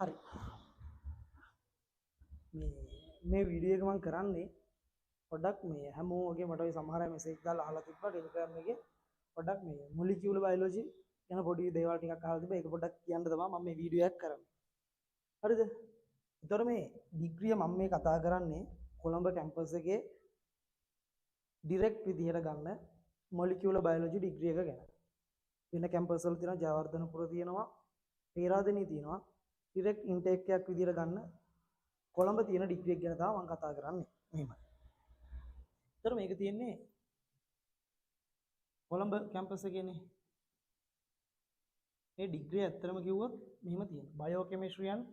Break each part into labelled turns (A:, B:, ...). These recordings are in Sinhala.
A: හරි මේ වීඩියෝ එක මම කරන්නේ පොඩ්ඩක් මේ හැමෝම වගේ මට ඔය සමහර අය මෙසේජ් දාලා අහලා තිබ්බා ටෙලිග්‍රෑම් එකේ පොඩ්ඩක් මේ මොලිකියුලර් බයොලොජි ගැන පොඩි දේවල් ටිකක් අහලා තිබ්බා ඒක පොඩ්ඩක් කියන්න තමයි මම මේ වීඩියෝ එක කරන්නේ. හරිද? ඒතර මේ ඩිග්‍රිය මම මේ කතා කරන්නේ කොළඹ කැම්පස් එකේ ඩිරෙක්ට් විදිහට ගන්න මොලිකියුලර් බයොලොජි ඩිග්‍රී එක ගැන. වෙන කැම්පස් වල තියෙනවා ජයවර්ධනපුර තියෙනවා, පේරාදෙණිය තියෙනවා. ඩිරෙක්ට් ඉන්ටේක් එකක් විදිහට ගන්න කොළඹ තියෙන ඩිග්‍රී එක ගැන තමයි මම කතා කරන්නේ. මෙහෙමයි. ඒතර මේක තියෙන්නේ කොළඹ කැම්පස් එකේනේ. මේ ඩිග්‍රී ඇත්තටම කිව්වොත් මෙහෙම තියෙනවා. Bio chemistry and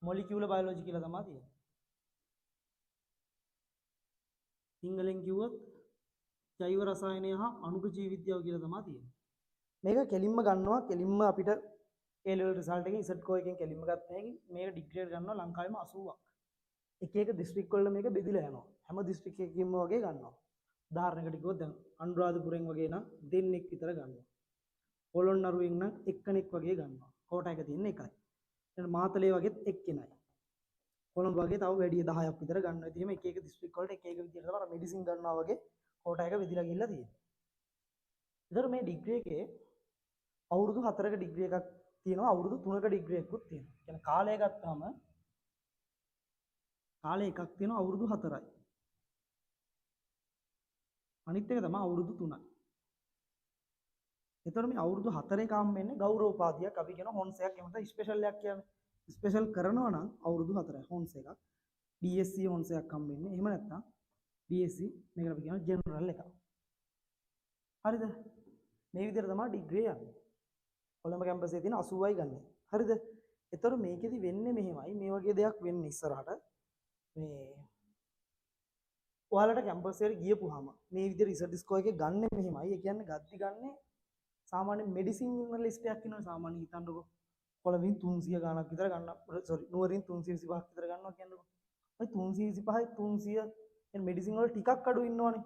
A: molecular biology කියලා තමයි තියෙන්නේ. සිංහලෙන් කිව්වොත් ජෛව රසායනය හා අණුක ජීව විද්‍යාව කියලා තමයි තියෙන්නේ. මේක කෙලින්ම ගන්නවා කෙලින්ම අපිට A level result එකෙන් Z එකෙන් කෙලින්ම ගත්ත හැකි. මේක ඩිග්‍රී එක ගන්නවා ලංකාවේම 80ක්. එක එක දිස්ත්‍රික් වල මේක බෙදිලා යනවා. හැම දිස්ත්‍රික් එකකින්ම වගේ ගන්නවා. උදාහරණයකට කිව්වොත් දැන් අනුරාධපුරෙන් වගේ නම් දෙන්නෙක් විතර ගන්නවා. පොළොන්නරුවෙන් නම් එක්කෙනෙක් වගේ ගන්නවා. කෝටා එක තියෙන එකයි. ඊට මාතලේ වගේත් එක්කෙනයි. කොළඹ වගේ තව වැඩි 10ක් විතර ගන්නවා. ඉතින් මේ එක එක දිස්ත්‍රික් වලට එක එක විදිහට තමයි මෙඩිසින් ගන්නවා වගේ කෝටා එක බෙදිලා ගිහිල්ලා තියෙන්නේ. ඒතර මේ ඩිග්‍රී එකේ අවුරුදු 4ක ඩිග්‍රී එකක් තියෙනවා. අවුරුදු 3ක ඩිග්‍රී එකකුත් තියෙනවා. කියන්නේ කාලය ගත්තාම කාලය එකක් තියෙනවා අවුරුදු 4යි. අනිත් එක තමයි අවුරුදු 3යි. එතකොට මේ අවුරුදු 4 එකම වෙන්නේ ගෞරව උපාධියක් අපි කියන හොන්ස් එකක් එහෙම නැත්නම් ස්පෙෂල් එකක් කියන්නේ. ස්පෙෂල් කරනවා නම් අවුරුදු 4යි හොන්ස් එකක්. BSc හොන්ස් එකක් හම් වෙන්නේ. එහෙම නැත්නම් BSc මේකට අපි කියනවා ජෙනරල් එකක්. හරිද? මේ විදිහට තමයි ඩිග්‍රී යන්නේ. කොළඹ කැම්පස්සේ තියෙන 80යි ගන්න. හරිද? එතකොට මේකෙදි වෙන්නේ මෙහෙමයි. මේ වගේ දෙයක් වෙන්නේ ඉස්සරහට මේ ඔයාලට කැම්පස් එකට ගියපුවාම මේ විදිහට රිසර්ච් ස්කෝර් එකේ ගන්න මෙහෙමයි. ඒ කියන්නේ ගද්දි ගන්නේ සාමාන්‍ය මෙඩිසින් ඉන්න ලිස්ට් එකක් ඉන්නවා. සාමාන්‍ය හිතන්නකො කොළඹින් 300 ගණක් විතර ගන්න. සෝරි නුවරින් 325ක් විතර ගන්නවා කියන්නකො. ඔය 325යි 300 يعني මෙඩිසින් වල ටිකක් අඩු ඉන්නවනේ.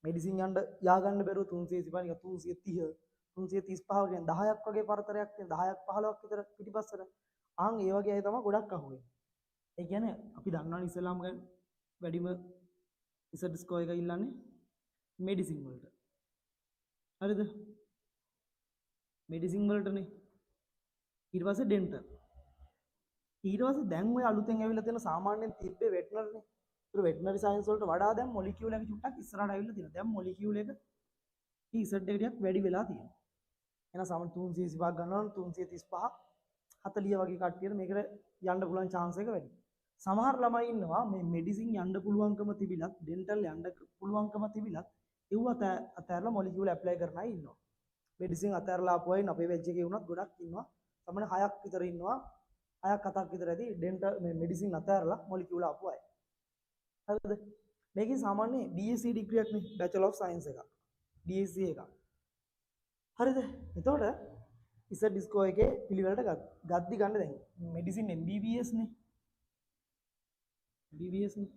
A: මෙඩිසින් යන්න යා ගන්න බැරුව 325 නිකන් 330 335 කියන්නේ 10ක් වගේ පරතරයක් තියෙන 10ක් 15ක් විතර පිටිපස්සට. ආන් ඒ වගේ අය තමයි ගොඩක් අහුවෙන්නේ. ඒ කියන්නේ අපි දන්නවනේ ඉස්ලාම් වැඩිම රිසර්ච් ස්කෝර් එක ඉල්ලන්නේ මෙඩිසින් වලට. හරිද? මෙඩිසින් වලටනේ. ඊට පස්සේ ඩෙන්ටල්. ඊට පස්සේ දැන් ඔය අලුතෙන් ඇවිල්ලා තියෙන සාමාන්‍යයෙන් තිබ්බේ වෙටනරිනේ. ඒතර වෙටනරි සයන්ස් වලට වඩා දැන් මොලිකියුල් එක චුට්ටක් ඉස්සරහට ඇවිල්ලා තියෙනවා. දැන් මොලිකියුල් එක ටීසර්ට් එක ටිකක් වැඩි වෙලා තියෙනවා. එහෙනම් සාමාන්‍ය 325ක් ගන්නවා නම් 335 40 වගේ කට්ටියට මේකට යන්න පුළුවන් chance එක වැඩි. සමහර ළමයි ඉන්නවා මේ මෙඩිසින් යන්න පුළුවන්කම තිබිලත් ඩෙන්ටල් යන්න පුළුවන්කම තිබිලත් ඒව අතහැරලා මොලිකියුල් ඇප්ලයි කරන අය ඉන්නවා. මෙඩිසින් අතහැරලා ආපු අය අපේ වෙජ් එකේ වුණත් ගොඩක් ඉන්නවා. සාමාන්‍ය 6ක් විතර ඉන්නවා. 6ක් 7ක් විතර ඇති ඩෙන්ටල් මේ මෙඩිසින් අතහැරලා මොලිකියුල් ආපු අය. හරිද? මේකේ සාමාන්‍ය BSc ඩිග්‍රී එකක් නේ බැචලර් ඔෆ් සයන්ස් එකක්. BSc එකක්. හරිද? එතකොට ඉස්සර ඩිස්කෝ එකේ පිළිවෙලට ගද්දි ගන්න දැන් මෙඩිසින් MBBS නේ. BBS නේ.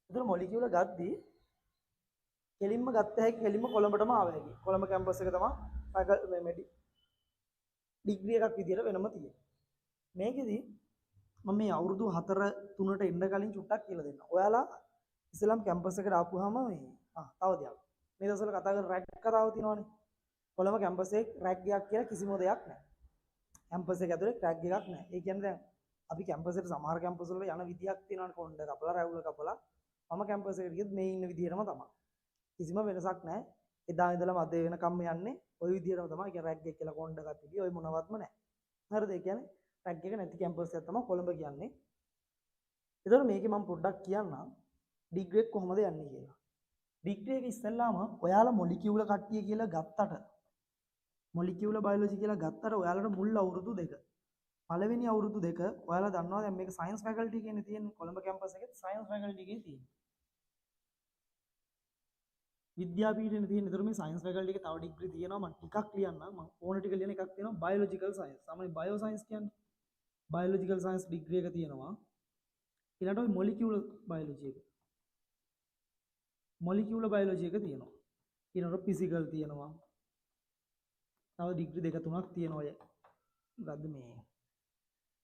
A: ඒතර මොලිකියුලර් ගද්දි කෙලින්ම ගත්ත හැකි කෙලින්ම කොළඹටම ආව හැකි. කොළඹ කැම්පස් එක තමයි මේ ඩිග්‍රී එකක් විදියට වෙනම තියෙන්නේ. මේකෙදි මම මේ අවුරුදු 4 3ට එන්න කලින් චුට්ටක් කියලා දෙන්න. ඔයාලා ඉස්ලාම් කැම්පස් එකට ආපුවාම මේ තව දෙයක්. මේ දවස්වල කතා කරන රැග් කතාව තියෙනවනේ. කොළඹ කැම්පස් එකේ රැග් එකක් කියලා කිසිම දෙයක් නැහැ. කැම්පස් එක ඇතුලේ රැග් එකක් නැහැ. ඒ කියන්නේ දැන් අපි කැම්පස් එකට සමහර කැම්පස් වල යන විදියක් තියෙනවනේ කොණ්ඩ කපලා රැවුල කපලා. මම කැම්පස් එකට ගියත් මේ ඉන්න විදියටම තමයි. කිසිම වෙනසක් නැහැ. එදා ඉඳලා මැද වෙනකම් යන්නේ ওই විදියටම තමයි. කියන්නේ රැග් එක කියලා කොණ්ඩ කපිලි ওই මොනවත්ම නැහැ. හරිද? ඒ කියන්නේ රැග් එක නැති කැම්පස් එකක් තමයි කොළඹ කියන්නේ. ඒතකොට මේකේ මම පොඩ්ඩක් කියන්නම් ඩිග්‍රී එක කොහොමද යන්නේ කියලා. ඩිග්‍රී එක ඉස්සෙල්ලාම ඔයාලා මොලිකියුල කට්ටිය කියලා ගත්තට මොලිකියුලර් බයොලොජි කියලා ගත්තට ඔයාලට මුල් අවුරුදු දෙක. පළවෙනි අවුරුදු දෙක ඔයාලා දන්නවා දැන් මේක සයන්ස් ෆැකල්ටි එකේනේ තියෙන්නේ. කොළඹ කැම්පස් එකේ සයන්ස් ෆැකල්ටි එකේ තියෙන්නේ. විද්‍යාපීඨනේ තියෙන. ඒතර මේ සයන්ස් ෆැකල්ටි එකේ තව ඩිග්‍රී තියෙනවා. මම ටිකක් ලියන්නම්. මම ඕන ටික ලියන එකක් තියෙනවා බයොලොජිකල් සයන්ස්. සාමාන්‍ය බයෝ සයන්ස් කියන්නේ. බයොලොජිකල් සයන්ස් ඩිග්‍රී එක තියෙනවා. ඊළඟට ඔය මොලිකියුලර් බයොලොජි එක. මොලිකියුලර් බයොලොජි එක තියෙනවා. ඊළඟට ෆිසිකල් තියෙනවා. තව ඩිග්‍රී දෙක තුනක් තියෙනවා ඔය. මොකද්ද මේ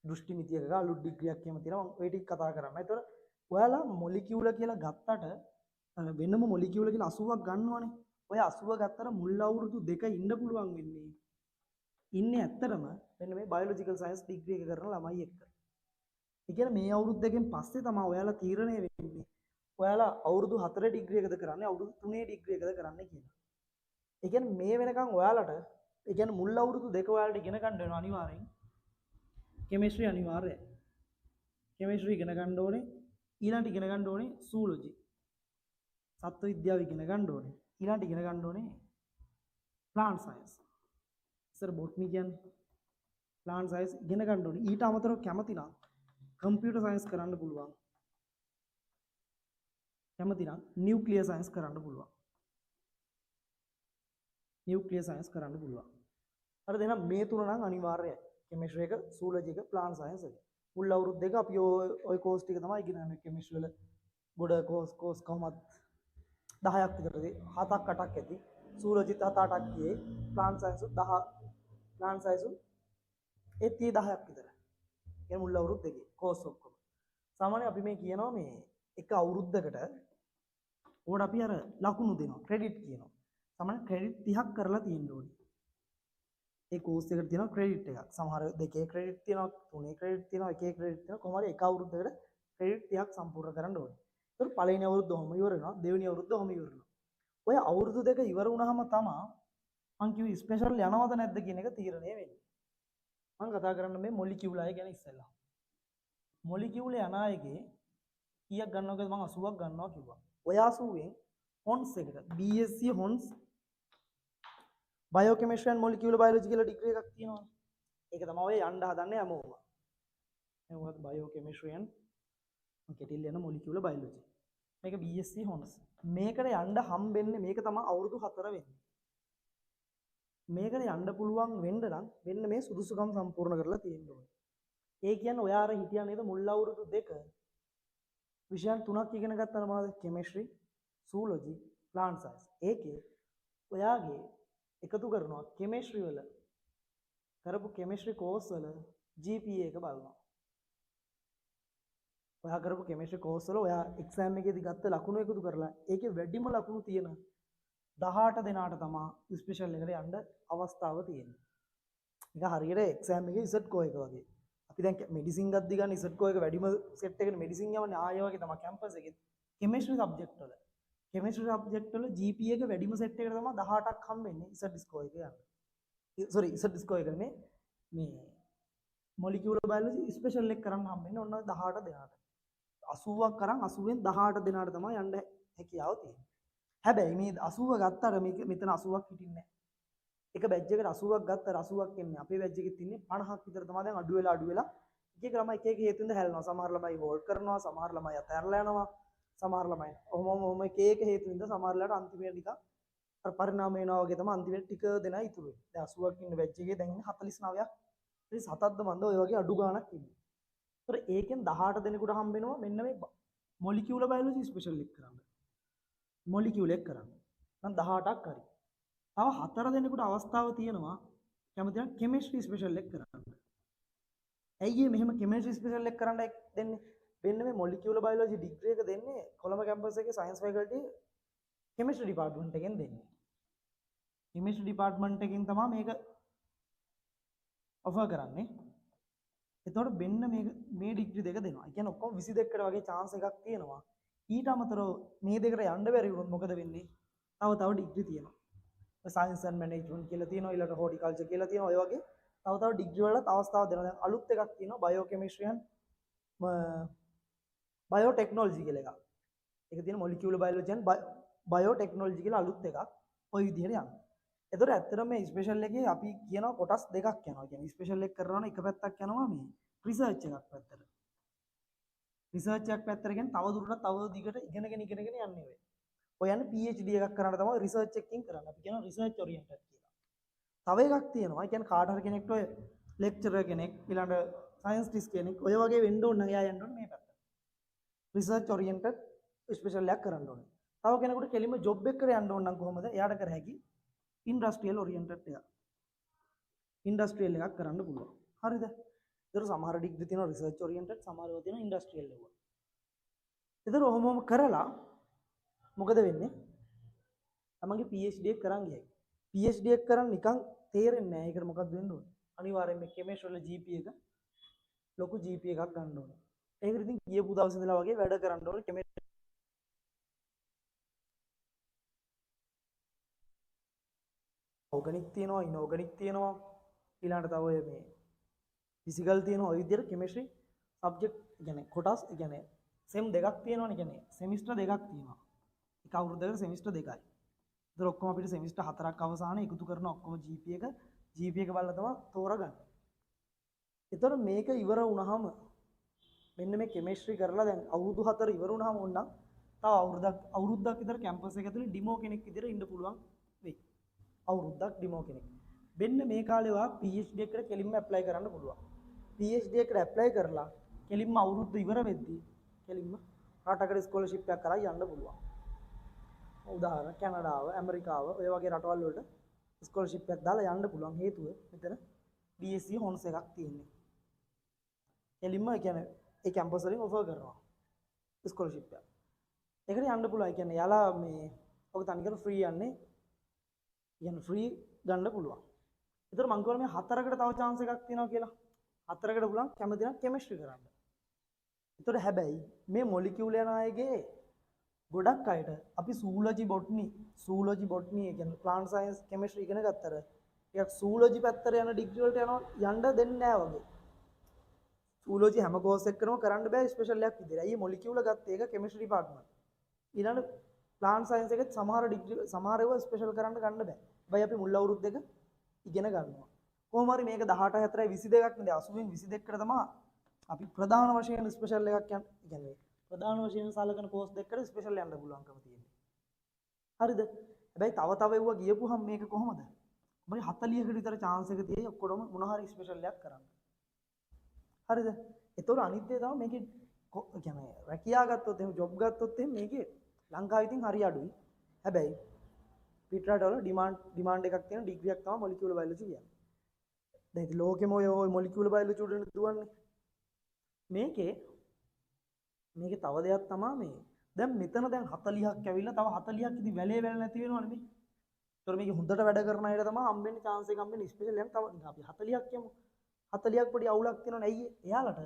A: දෘෂ්ටි නිතියක අලුත් ඩිග්‍රියක් එහෙම තියෙනවා. මම ඔය ටික කතා කරන්න. ඒතර ඔයාලා මොලිකියුල කියලා ගත්තට වෙනම මොලිකියුල කියලා 80ක් ගන්නවනේ. ඔය 80 ගත්තට මුල් අවුරුදු 2 ඉන්න පුළුවන් වෙන්නේ. ඉන්නේ ඇත්තටම මෙන්න මේ බයොලොජිකල් සයන්ස් ඩිග්‍රී එක කරන ළමයි එක්ක. ඒ කියන්නේ මේ අවුරුදු දෙකෙන් පස්සේ තමයි ඔයාලා තීරණය වෙන්නේ. ඔයාලා අවුරුදු 4 ඩිග්‍රී එකද කරන්නේ අවුරුදු 3 ඩිග්‍රී එකද කරන්නේ කියලා. ඒ කියන්නේ මේ වෙනකන් ඔයාලට ඒ කියන්නේ මුල් අවුරුදු දෙක ඔයාලට ඉගෙන ගන්න වෙනවා අනිවාර්යෙන්. කෙමිස්ට්‍රි අනිවාර්යයි. කෙමිස්ට්‍රි ඉගෙන ගන්න ඕනේ. ඊළඟට ඉගෙන ගන්න ඕනේ සූලොජි. සත්ත්ව විද්‍යාව ඉගෙන ගන්න ඕනේ. ඊළඟට ඉගෙන ගන්න ඕනේ ප්ලාන්ට් සයන්ස්. ඉස්සර බොටනි කියන්නේ ප්ලාන්ට් සයන්ස් ඉගෙන ගන්න ඕනේ. ඊට අමතරව කැමති නම් කම්පියුටර් සයන්ස් කරන්න පුළුවන්. කැමති නම් නියුක්ලියර් සයන්ස් කරන්න පුළුවන්. නියුක්ලියර් සයන්ස් කරන්න පුළුවන්. අර දෙන මේ තුන නම් අනිවාර්යයි. කෙමිස්ට්‍රි එක, සූලොජි එක, ප්ලාන්ට් සයන්ස් එක. මුල් අවුරුදු දෙක අපි ඔය කෝස් ටික තමයි ඉගෙන ගන්න. කෙමිස්ට්‍රි වල ගොඩ කෝස් කොහොමද 10ක් විතරදී 7ක් 8ක් ඇති. සූලොජිත් 7-8ක් ගියේ. ප්ලාන්ට් සයන්ස් 10 ප්ලාන්ට් සයන්ස් ඒ 10ක් විතර. ඒ මුල් අවුරුදු දෙකේ කෝස් ඔක්කොම. සාමාන්‍යයෙන් අපි මේ කියනවා මේ එක අවුරුද්දකට ඕකට අපි අර ලකුණු දෙනවා. ක්‍රෙඩිට් කියනවා. සාමාන්‍යයෙන් ක්‍රෙඩිට් 30ක් කරලා තියෙන්න ඕනේ. ඒ කෝස් එකට තියෙනවා ක්‍රෙඩිට් එකක්. සමහර දෙකේ ක්‍රෙඩිට් තියෙනවා, තුනේ ක්‍රෙඩිට් තියෙනවා, එකේ ක්‍රෙඩිට් තියෙනවා. කොහොම හරි එක අවුරුද්දකට ක්‍රෙඩිට් 30ක් සම්පූර්ණ කරන්න ඕනේ. ඒක පළවෙනි අවුරුද්ද ඔහම ඉවර වෙනවා, දෙවෙනි අවුරුද්ද ඔහම ඉවර වෙනවා. ඔය අවුරුදු දෙක ඉවර වුණාම තමයි මං කිව්වේ ස්පෙෂල් යනවද නැද්ද කියන එක තීරණය වෙන්නේ. මම කතා කරන්න මේ මොලිකියුල් අය ගැන ඉස්සෙල්ලා. මොලිකියුල් යන අයගේ කීයක් ගන්නවද මම 80ක් ගන්නවා කිව්වා. ඔය 80ෙන් හොන්ස් එකට BSc හොන්ස් biochemistry and molecular biology කියලා ඩිග්‍රී එකක් තියෙනවා. ඒක තමයි ඔය යන්න හදන්නේ හැමෝම. මේ මොකද බයෝකෙමිස්ට්‍රි ඇන්ඩ් කෙටිල් යන මොලිකියුලර් බයොලොජි. මේක BSc හොන්ස්. මේකට යන්න හම්බෙන්නේ මේක තමයි අවුරුදු 4 වෙන්නේ. මේකට යන්න පුළුවන් වෙන්න නම් වෙන්න මේ සුදුසුකම් සම්පූර්ණ කරලා තියෙන්න ඕනේ. ඒ කියන්නේ ඔයා අර හිටියා නේද මුල් අවුරුදු දෙක විෂයන් 3ක් ඉගෙන ගත්තා මොනවද? Chemistry, zoology, plant science. ඒකේ ඔයාගේ එකතු කරනවා කෙමිස්ට්‍රි වල කරපු කෙමිස්ට්‍රි කෝස් වල GPA එක බලනවා. ඔයා කරපු කෙමිස්ට්‍රි කෝස් වල ඔයා එක්සෑම් එකේදී ගත්ත ලකුණු එකතු කරලා ඒකේ වැඩිම ලකුණු තියෙන 18 දෙනාට තමයි ස්පෙෂල් එකට යන්න අවස්ථාව තියෙන්නේ. ඒක හරියට එක්සෑම් එකේ ඉසට් කෝ එක වගේ. අපි දැන් මෙඩිසින් ගද්දි ගන්න ඉසට් කෝ එක වැඩිම සෙට් එකේ මෙඩිසින් යවන්නේ ආයෙ වගේ තමයි කැම්පස් එකේ. කෙමිස්ට්‍රි සබ්ජෙක්ට් වල. කෙමිස්ට්‍රි සබ්ජෙක්ට් වල GPA එක වැඩිම සෙට් එකට තමයි 18ක් හම්බෙන්නේ ඉසට් ස්කෝර් එක යන්න. සෝරි ඉසට් ස්කෝර් එක නේ මේ මොලිකියුලර් බයොලොජි ස්පෙෂල් එක කරන්න හම්බෙන්නේ ඔන්න 18 දෙනාට. 80ක් කරන් 80ෙන් 18 දෙනාට තමයි යන්න හැකියාව තියෙන්නේ. හැබැයි මේ 80 ගත්තට මේක මෙතන 80ක් හිටින්නේ නැහැ. එක බැච් එකට 80ක් ගත්තට 80ක් එන්නේ. අපේ බැච් එකේ තින්නේ 50ක් විතර තමයි දැන් අඩු වෙලා එක ළමයි එක හේතුවෙන්ද හැලෙනවා. සමහර ළමයි හෝල්ඩ් කරනවා, සමහර ළමයි අතහැරලා යනවා, සමහර ළමයි ඔහොම එක හේතුවෙන්ද සමහරලාට අන්තිමට නිකන් අර පරිණාම වෙනවා වගේ තමයි අන්තිමට ටික දෙනා ඉතුරු වෙන්නේ. දැන් 80ක් ඉන්න බැච් එකේ දැන් ඉන්නේ 49ක්. 37ක්ද මන්ද ඔය වගේ අඩු ගාණක් ඉන්නේ. ඒතර ඒකෙන් 18 දෙනෙකුට හම්බ වෙනවා මෙන්න මේ මොලිකියුලර් බයොලොජි ස්පෙෂල් එක කරන්න. මොලිකියුල් එක කරන්න. නම් 18ක් හරි. තව 4 දෙනෙකුට අවස්ථාව තියෙනවා කැමති නම් කෙමිස්ට්‍රි ස්පෙෂල් එක කරන්න. ඇයි මෙහෙම කෙමිස්ට්‍රි ස්පෙෂල් එක කරන්න දෙන්නේ? වෙන්න මේ මොලිකියුලර් බයොලොජි ඩිග්‍රී එක දෙන්නේ කොළඹ කැම්පස් එකේ සයන්ස් ෆැකල්ටි කෙමිස්ට්‍රි ඩිපාර්ට්මන්ට් එකෙන් දෙන්නේ. කෙමිස්ට්‍රි ඩිපාර්ට්මන්ට් එකෙන් තමයි මේක ඔෆර් කරන්නේ. එතකොට වෙන්න මේ ඩිග්‍රී දෙක දෙනවා. ඒ කියන්නේ ඔක්කොම 22කට වගේ chance එකක් තියෙනවා. ඊට අමතරව මේ දෙකට යන්න බැරි වුණොත් මොකද වෙන්නේ? තව ඩිග්‍රී තියෙනවා. සයන්ස් ඇන්ඩ් මැනේජ්මන්ට් කියලා තියෙනවා, ඊළඟ හෝටිකල්චර් කියලා තියෙනවා. ඔය වගේ තව ඩිග්‍රී වලට අවස්ථාවක් දෙනවා. දැන් අලුත් එකක් තියෙනවා බයෝකෙමිස්ට්‍රි ඇන්ඩ් බයෝටෙක්නොලොජි කියලා එකක්. ඒක තියෙන මොලිකියුලර් බයොලොජි ඇන්ඩ් බයෝටෙක්නොලොජි කියලා අලුත් එකක්. ওই විදිහට යනවා. ඒතර ඇත්තටම මේ ස්පෙෂල් එකේ අපි කියනවා කොටස් දෙකක් යනවා. කියන්නේ ස්පෙෂල් එක කරනවා නම් එක පැත්තක් යනවා මේ රිසර්ච් එකක් පැත්තට. රිසර්ච් එකක් පැත්තට කියන්නේ තව දුරටත් තව දිගට ඉගෙනගෙන යන්නේ වෙයි. ඔය යන්නේ PhD එකක් කරන්න තමයි රිසර්ච් එකකින් කරන්නේ. අපි කියනවා රිසර්ච් ඔරියන්ටඩ් කියලා. තව එකක් තියෙනවා. ඒ කියන්නේ කාට හරි කෙනෙක්ට ඔය ලෙක්චරර් කෙනෙක් ඊළඟ සයන්ටිස්ට් කෙනෙක් ඔය වගේ වෙන්න ඕන නම් එයා යන්න ඕනේ මේ පැත්තට. රිසර්ච් ඔරියන්ටඩ් ස්පෙෂල් එකක් කරන්න ඕනේ. තව කෙනෙකුට කෙලින්ම ජොබ් එකකට යන්න ඕන නම් කොහොමද? එයාට කර හැකි ඉන්ඩස්ට්‍රියල් ඔරියන්ටඩ් එකක්. ඉන්ඩස්ට්‍රියල් එකක් කරන්න පුළුවන්. හරිද? ඒතර සමහර ඩිග්‍රී තියෙනවා රිසර්ච් ඔරියන්ටඩ්, සමහර ඒවා තියෙනවා ඉන්ඩස්ට්‍රියල් ඒවා. ඒතර ඔහොමම කරලා මොකද වෙන්නේ? තමන්ගේ PhD එක කරන් ගියයි. PhD එක කරන් නිකන් තේරෙන්නේ නැහැ. ඒකට මොකක්ද වෙන්න ඕනේ? අනිවාර්යයෙන් මේ කෙමිස්ට්‍රි වල GPA එක ලොකු GPA එකක් ගන්න ඕනේ. ඒකට ඉතින් ගියපු දවස් ඉඳලා වගේ වැඩ කරන්න ඕනේ කෙමිස්ට්‍රි ඕගනික් තියෙනවා, ඉනෝගනික් තියෙනවා. ඊළඟට තව ඔය මේ ෆිසිකල් තියෙනවා. ඔය විදිහට කෙමිස්ට්‍රි සබ්ජෙක්ට් කියන්නේ කොටස් කියන්නේ සෙම් දෙකක් තියෙනවනේ. කියන්නේ සෙමිස්ටර් දෙකක් තියෙනවා. එක අවුරුද්දකට සෙමිස්ටර් දෙකයි. ඒතර ඔක්කොම අපිට සෙමිස්ටර් 4ක් අවසානයේ එකතු කරන ඔක්කොම GPA එක බලලා තමයි තෝරගන්නේ. ඒතර මේක ඉවර වුණාම මෙන්න මේ කෙමිස්ට්‍රි කරලා දැන් අවුරුදු 4 ඉවර වුණාම ඕනනම් තව අවුරුද්දක් විතර කැම්පස් එක ඇතුලේ ඩිමෝ කෙනෙක් විදිහට ඉන්න පුළුවන් වෙයි. අවුරුද්දක් ඩිමෝ කෙනෙක්. මෙන්න මේ කාලේ වා PhD එකට කෙලින්ම ඇප්ලයි කරන්න පුළුවන්. PhD එකට ඇප්ලයි කරලා කෙලින්ම අවුරුද්ද ඉවර වෙද්දී කෙලින්ම රටකට ස්කෝලර්ෂිප් එකක් කරා යන්න පුළුවන්. උදාහරණ කැනඩාව, ඇමරිකාව ඔය වගේ රටවල් වලට ස්කෝලර්ෂිප් එකක් දාලා යන්න පුළුවන්. හේතුව මෙතන BSc හොන්ස් එකක් තියෙන්නේ. කෙලින්ම කියන්නේ ඒ කැම්පස් වලින් ඔෆර් කරනවා ස්කෝලර්ෂිප් එක. ඒකට යන්න පුළුවන්. ඒ කියන්නේ යාලා මේ ඔක තනිකර ෆ්‍රී යන්නේ. කියන්නේ ෆ්‍රී ගන්න පුළුවන්. ඒතර මං කියවල මේ 4කට තව chance එකක් තියෙනවා කියලා. 4කට පුළුවන් කැමති නම් කෙමිස්ට්‍රි කරන්න. ඒතර හැබැයි මේ මොලිකියුල් යන අයගේ ගොඩක් අයට අපි සූලොජි බොට්නි ඒ කියන්නේ ප්ලාන්ට් සයන්ස් කෙමිස්ට්‍රි ඉගෙන ගත්තර ටිකක් සූලොජි පැත්තට යන ඩිග්‍රී වලට යන්න දෙන්නේ නැහැ වගේ. සූලොජි හැම කෝස් එකකම කරන්න බෑ ස්පෙෂල් එකක් විදිහට. අයියේ මොලිකියුල ගත්තේ ඒක කෙමිස්ට්‍රි ඩිපාර්ට්මන්ට්. ඊළඟ ප්ලාන්ට් සයන්ස් එකෙත් සමහර ඩිග්‍රී සමහර ඒවා ස්පෙෂල් කරන්න ගන්න බෑ. හැබැයි අපි මුල් අවුරුද්ද දෙක ඉගෙන ගන්නවා. කොහොම හරි මේක 18 4යි 22ක් නේ 80න් 22කට තමයි අපි ප්‍රධාන වශයෙන් ස්පෙෂල් එකක් කියන්නේ ප්‍රධාන වශයෙන් සලකන කෝස් දෙකකට ස්පෙෂල් යන්න පුළුවන්කම තියෙනවා. හරිද? හැබැයි තව ඒවා ගියපුවහම මේක කොහොමද? මොකද 40කට විතර chance එක තියෙයි ඔක්කොම මොන හරි ස්පෙෂල් එකක් කරන්න. හරිද? ඒතකොට අනිත් දේ තමයි මේකේ කියන්නේ රැකියාව ගත්තොත් එහෙම ජොබ් ගත්තොත් එහෙම මේකේ ලංකාවේ ඉතින් හරි අඩුයි. හැබැයි පිටරටවල ඩිමාන්ඩ් එකක් තියෙන ඩිග්‍රියක් තමයි මොලිකියුලර් බයොලොජි කියන්නේ. දැන් ඉතින් ලෝකෙම ඔය මොලිකියුලර් බයොලොජි උඩට දුවන්නේ. මේකේ තව දෙයක් තමයි මේ. දැන් මෙතන දැන් 40ක් ඇවිල්ලා තව 40ක් ඉතින් වැලේ වැල නැති වෙනවනේ මේ. ඒතර මේක හොඳට වැඩ කරන අයට තමයි හම්බෙන්නේ chance එක හම්බෙන්නේ ස්පෙෂල් එකක් තව අපි 40ක් කියමු. 40ක් පොඩි අවුලක් තියෙනවනේ ඇයි එයාලට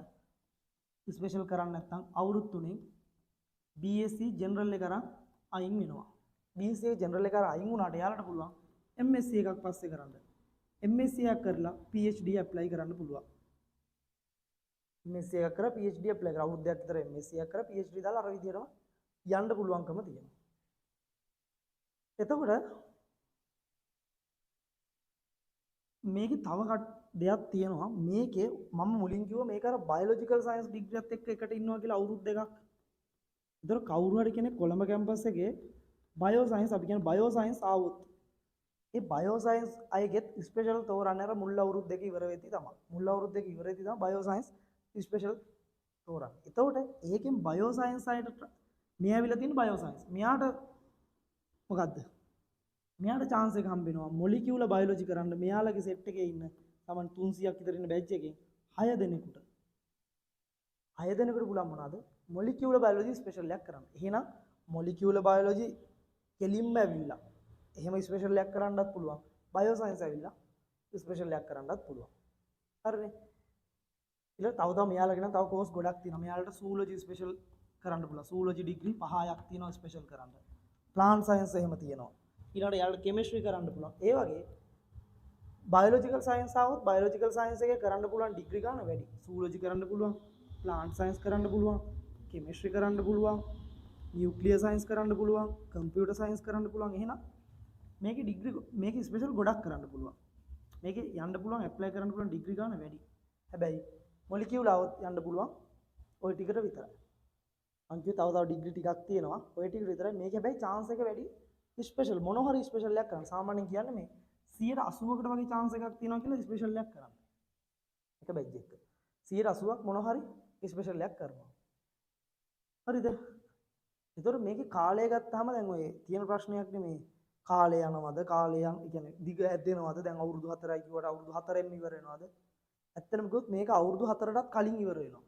A: ස්පෙෂල් කරන්නේ නැත්නම් අවුරුදු 3න් BSc ජෙනරල් එක අරන් අයින් වෙනවා. BSc ජෙනරල් එක අරන් අයින් වුණාට එයාලට පුළුවන් MSc එකක් පස්සේ කරන්න. MSc එකක් කරලා PhD ඇප්ලයි කරන්න පුළුවන්. MSc එකක් කරලා PhD ඇප්ලයි කරලා අවුරුද්දක් විතර MSc එකක් කරලා PhD දාලා අර විදිහටම යන්න පුළුවන්කම තියෙනවා. එතකොට මේකේ තව දෙයක් තියෙනවා. මේකේ මම මුලින් කිව්වා මේක අර බයොලොජිකල් සයන්ස් ඩිග්‍රියත් එක්ක එකට ඉන්නවා කියලා අවුරුදු දෙකක්. ඒතර කවුරු හරි කෙනෙක් කොළඹ කැම්පස් එකේ බයෝ සයන්ස් අපි කියන බයෝ සයන්ස් ආවොත් ඒ බයෝ සයන්ස් අයගෙත් ස්පෙෂල් තෝරන්නේ අර මුල් අවුරුදු දෙක ඉවර වෙද්දී තමයි. මුල් අවුරුදු දෙක ඉවර වෙද්දී තමයි බයෝ සයන්ස් ස්පෙෂල් තෝරන්නේ. එතකොට ඒකෙන් බයෝ සයන්ස් අයට මෙයා ඇවිල්ලා තියෙන බයෝ සයන්ස්. මෙයාට මොකද්ද? මෙයාට chance එක හම්බ වෙනවා මොලිකියුලර් බයොලොජි කරන්න. මෙයාලගේ සෙට් එකේ ඉන්න සමන් 300ක් විතර ඉන්න බැච් එකෙන් 6 දෙනෙකුට පුළුවන් මොනවාද? මොලිකියුලර් බයොලොජි ස්පෙෂල් එකක් කරන්න. එහෙනම් මොලිකියුලර් බයොලොජි කෙලින්ම ඇවිල්ලා එහෙම ස්පෙෂල් එකක් කරන්නත් පුළුවන්. බයෝ සයන්ස් ඇවිල්ලා ස්පෙෂල් එකක් කරන්නත් පුළුවන්. හරිනේ? ඊළඟ තව මෙයාලගේ නම් තව කෝස් ගොඩක් තියෙනවා. මෙයාලට සූලොජි ස්පෙෂල් කරන්න පුළුවන්. සූලොජි ඩිග්‍රී 5ක් තියෙනවා ස්පෙෂල් කරන්න. ප්ලාන්ට් සයන්ස් එහෙම තියෙනවා. ඊළඟට යාලට කෙමිස්ට්‍රි කරන්න පුළුවන්. ඒ වගේ බයොලොජිකල් සයන්ස් ආවොත් බයොලොජිකල් සයන්ස් එකේ කරන්න පුළුවන් ඩිග්‍රී ගන්න වැඩි. සූලොජි කරන්න පුළුවන්, ප්ලාන්ට් සයන්ස් කරන්න පුළුවන්, කෙමිස්ට්‍රි කරන්න පුළුවන්, නියුක්ලියර් සයන්ස් කරන්න පුළුවන්, කම්පියුටර් සයන්ස් කරන්න පුළුවන්. එහෙනම් මේකේ ඩිග්‍රී මේකේ ස්පෙෂල් ගොඩක් කරන්න පුළුවන්. මේකේ යන්න පුළුවන් ඇප්ලයි කරන්න පුළුවන් ඩිග්‍රී ගන්න වැඩි. හැබැයි මොලිකියුලර් આવොත් යන්න පුළුවන් ওই ටිකට විතරයි. අන්තිමට තව ඩිග්‍රී ටිකක් තියෙනවා. ওই ටිකට විතරයි. මේක හැබැයි chance එක වැඩි. ස්පෙෂල් මොන හරි ස්පෙෂල් එකක් කරන්න. සාමාන්‍යයෙන් කියන්නේ මේ 180කට වගේ chance එකක් තියෙනවා කියලා ස්පෙෂල් එකක් කරන්න. එක බැච් එක. 180ක් මොන හරි ස්පෙෂල් එකක් කරනවා. හරිද? ඒතර මේකේ කාලය ගත්තාම දැන් ඔය තියෙන ප්‍රශ්නයක් නෙමේ. කාලය යනවද? කාලය කියන්නේ දිග ඇදෙනවද? දැන් අවුරුදු 4යි කිව්වට අවුරුදු 4ෙන් ඉවර වෙනවද? ඇත්තටම කිව්වොත් මේක අවුරුදු 4ටත් කලින් ඉවර වෙනවා.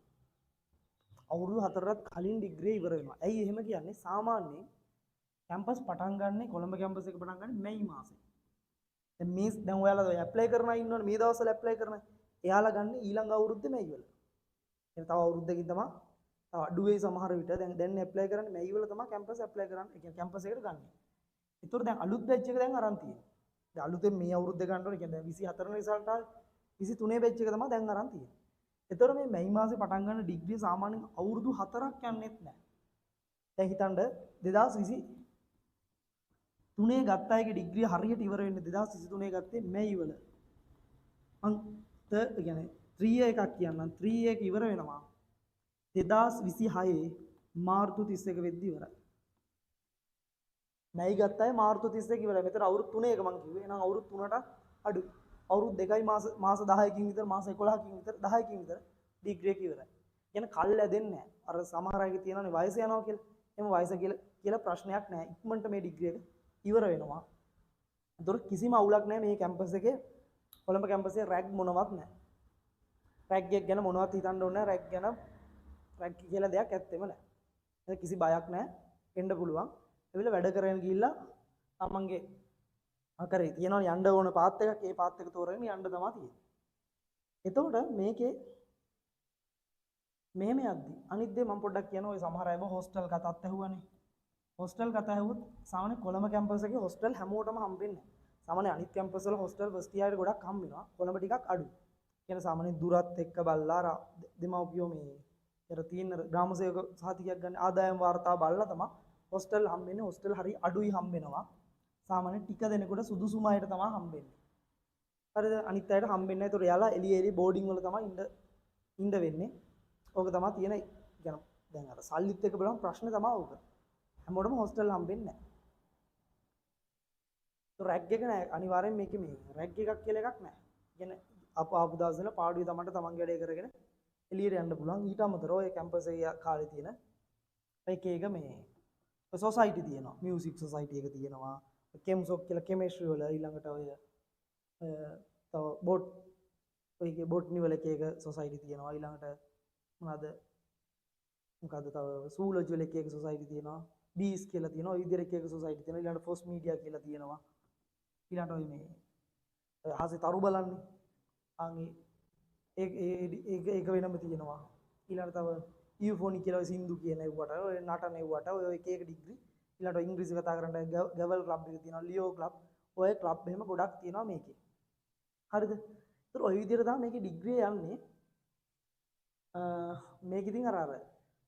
A: අවුරුදු 4ටත් කලින් ඩිග්‍රී ඉවර වෙනවා. ඇයි එහෙම කියන්නේ? සාමාන්‍යයෙන් කැම්පස් පටන් ගන්න කොළඹ කැම්පස් එක පටන් ගන්න මැයි මාසේ. දැන් ඔයාලා ඇප්ලයි කරන අය ඉන්නවනේ මේ දවස්වල ඇප්ලයි කරන. එයාලා ගන්න ඊළඟ අවුරුද්දේ මැයි වල. එන තව අවුරුද්දකින් තමයි තව අඩු වෙයි සමහර විට. දැන් ඇප්ලයි කරන්නේ මැයි වල තමයි කැම්පස් ඇප්ලයි කරන්නේ. ඒ කියන්නේ කැම්පස් එකට ගන්න. ඒතකොට දැන් අලුත් බැච් එක දැන් අරන් තියෙනවා. දැන් අලුතෙන් මේ අවුරුද්දේ ගන්න ඕනේ. කියන්නේ දැන් 24 වෙනි රිසල්ට් ආවේ 23 බැච් එක තමයි දැන් අරන් තියෙන්නේ. ඒතකොට මේ මැයි මාසේ පටන් ගන්න ඩිග්‍රී සාමාන්‍යයෙන් අවුරුදු 4ක් යන්නෙත් නැහැ. දැන් හිතන්න 2023 ගත්ත අයගේ ඩිග්‍රිය හරියට ඉවර වෙන්නේ 2023 ගත්තේ මැයි වල. මං කියන්නේ 3 එකක් කියන්නම් 3 එක ඉවර වෙනවා 2026 මාර්තු 31 වෙද්දි ඉවරයි. මැයි ගත්ත අය මාර්තු 31 ඉවරයි. මෙතන අවුරුදු 3ක මං කිව්වේ. එහෙනම් අවුරුදු 3ට අඩු. අවුරුදු 2යි මාස 10කින් විතර මාස 11කින් විතර 10කින් විතර ඩිග්‍රී එක ඉවරයි. කියන්නේ කල් ඇදෙන්නේ නැහැ. අර සමහර අයගේ තියෙනවනේ වයස යනවා කියලා. එහෙම වයස කියලා ප්‍රශ්නයක් නැහැ. ඉක්මනට මේ ඩිග්‍රී එක ඉවර වෙනවා. ඒතර කිසිම අවුලක් නැහැ මේ කැම්පස් එකේ. කොළඹ කැම්පස් එකේ රැග් මොනවත් නැහැ. රැග් එක ගැන මොනවත් හිතන්න ඕනේ නැහැ. රැග් කියලා දෙයක් ඇත්තෙම නැහැ. ඒක කිසි බයක් නැහැ. එන්න පුළුවන්. එවිල වැඩ කරගෙන ගිහිල්ලා තමන්ගේ අකරේ තියෙනවා යන්න ඕන පාත් එකක්. ඒ පාත් එක තෝරගෙන යන්න තමයි තියෙන්නේ. එතකොට මේකේ මෙහෙම යද්දි අනිත් දේ මම පොඩ්ඩක් කියනවා. ඔය සමහර අයව හොස්ටල් කතාත් ඇහුවානේ. හොස්ටල් කතා ඇහුවොත් සාමාන්‍ය කොළඹ කැම්පස් එකේ හොස්ටල් හැමෝටම හම්බෙන්නේ නැහැ. සාමාන්‍ය අනිත් කැම්පස් වල හොස්ටල් ෆස්ට් ඉයර් එකට ගොඩක් හම්බ වෙනවා. කොළඹ ටිකක් අඩුයි. කියන සාමාන්‍ය දුරත් එක්ක බල්ලා දෙමව්පියෝ මේ අර තියෙන ග්‍රාම සේවක සහතිකයක් ගන්න ආදායම් වාර්තාව බලලා තමයි හොස්ටල් හම්බෙන්නේ. හොස්ටල් හරි අඩුයි හම්බෙනවා. සාමාන්‍ය ටික දෙනෙකුට සුදුසුම අයට තමයි හම්බෙන්නේ. හරිද? අනිත් අයට හම්බෙන්නේ නැහැ. ඒතකොට එයාලා එළිය බෝඩින් වල තමයි ඉන්න වෙන්නේ. ඕක තමයි තියෙන يعني දැන් අර සල්ලිත් එක්ක බලමු ප්‍රශ්නේ තමයි ඕක. හැමෝටම හොස්ටල් හම්බෙන්නේ නැහැ. රැග් එක නෑ අනිවාර්යෙන් මේකේ මේ රැග් එකක් කියලා එකක් නෑ. කියන්නේ ආපු දවස්වල පාඩුවේ තමන්ට තමන්ගේ වැඩේ කරගෙන එළියට යන්න පුළුවන්. ඊට අමතරව ඔය කැම්පස් එකේ කාලේ තියෙන එක එක මේ සොසයිටි තියෙනවා. මියුසික් සොසයිටි එක තියෙනවා. කෙම්සොක් කියලා කෙමිස්ට්‍රි වල ඊළඟට ඔය තව ඔයගේ බොට්නි වල එක සොසයිටි තියෙනවා. ඊළඟට මොකද්ද තව සූලොජි වල එක සොසයිටි තියෙනවා. බීස් කියලා තියෙනවා. ඔය විදිහට එක සොසයිටි තියෙනවා. ඊළඟට ෆොස් මීඩියා කියලා තියෙනවා. ඊළඟට ඔය මේ හසේ තරු බලන්නේ. ඒක වෙනම තියෙනවා. ඊළඟට තව යූෆෝනි කියලා ඔය සින්දු කියන ඒවට ඔය නටන ඒවට ඔය එක ඩිග්‍රී. ඊළඟට ඉංග්‍රීසි කතා කරන්න ගැවල් ක්ලබ් එක තියෙනවා. ලියෝ ක්ලබ්. ඔය ක්ලබ් එහෙම ගොඩක් තියෙනවා මේකේ. හරිද? ඒතර ඔය විදිහට තමයි මේකේ ඩිග්‍රී යන්නේ. මේක ඉතින් අර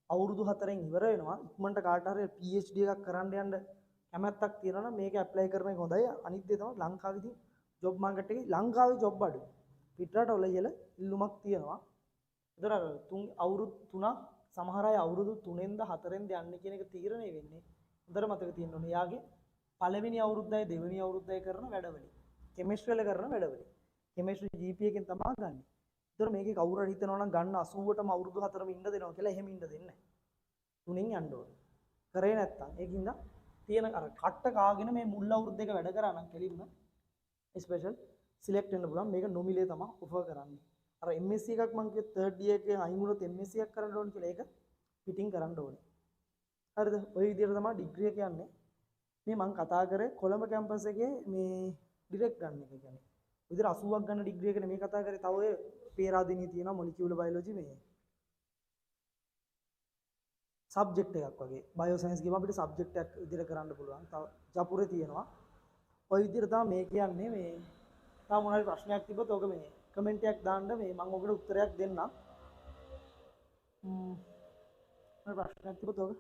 A: අවුරුදු 4න් ඉවර වෙනවා. ඉක්මනට කාට හරි PhD එකක් කරන්න යන්න කැමැත්තක් තියෙනවා නම් මේක ඇප්ලයි කරන එක හොඳයි. අනිත් දේ තමයි ලංකාවේ ඉතින් ජොබ් මාකට් එකේ ලංකාවේ ජොබ් අඩුයි. පිටරටවල ඉහළ ඉල්ලුමක් තියෙනවා. ඒතර අවුරුදු 3ක් සමහර අය අවුරුදු 3ෙන්ද 4ෙන්ද යන්නේ කියන එක තීරණය වෙන්නේ. හොඳට මතක තියෙන්න ඕනේ. යාගේ පළවෙනි අවුරුද්දයි දෙවෙනි අවුරුද්දයි කරන වැඩවලින්. කෙමිස්ට්‍රි වල කරන වැඩවලින්. කෙමිස්ට්‍රි GPA එකෙන් තමයි ගන්න. ඒතර මේකේ කවුරු හරි හිතනවා නම් ගන්න 80ටම අවුරුදු 4ම ඉන්න දෙනවා කියලා එහෙම ඉන්න දෙන්නේ නැහැ. 3ෙන් යන්න ඕනේ. කරේ නැත්තම් ඒකින්ද තියෙන අර කට්ට කාගෙන මේ මුල් අවුරුද්ද එක වැඩ කරා නම් කෙලින්ම ස්පෙෂල් සිලෙක්ට් වෙන්න පුළුවන්. මේක නොමිලේ තමයි ඔෆර් කරන්නේ. අර MSc එකක් මම කිව්වේ 3rd year එකේ අයින් වුණොත් MSc එකක් කරන්න ඕනේ කියලා ඒක පිටින් කරන්න ඕනේ. හරිද? ওই විදිහට තමයි ඩිග්‍රී එක යන්නේ. මේ මම කතා කරේ කොළඹ කැම්පස් එකේ මේ ඩිරෙක්ට් ගන්න එක කියන්නේ. විතර 80ක් ගන්න ඩිග්‍රී එකනේ මේ කතා කරේ. තව ඔය පේරාදෙනිය තියෙනවා මොලිකියුලර් බයොලොජි මේ සබ්ජෙක්ට් එකක් වගේ. බයෝ සයන්ස් ගිහම අපිට සබ්ජෙක්ට් එකක් විදිහට කරන්න පුළුවන්. තව ජපුරේ තියෙනවා. ওই විදිහට තමයි මේ කියන්නේ මේ තව මොනවාරි ප්‍රශ්නයක් තිබ්බොත් ඔක මේ කමෙන්ට් එකක් දාන්න මේ මම ඔකට උත්තරයක් දෙන්නම්. ප්‍රශ්නයක් තිබ්බොත් ඔක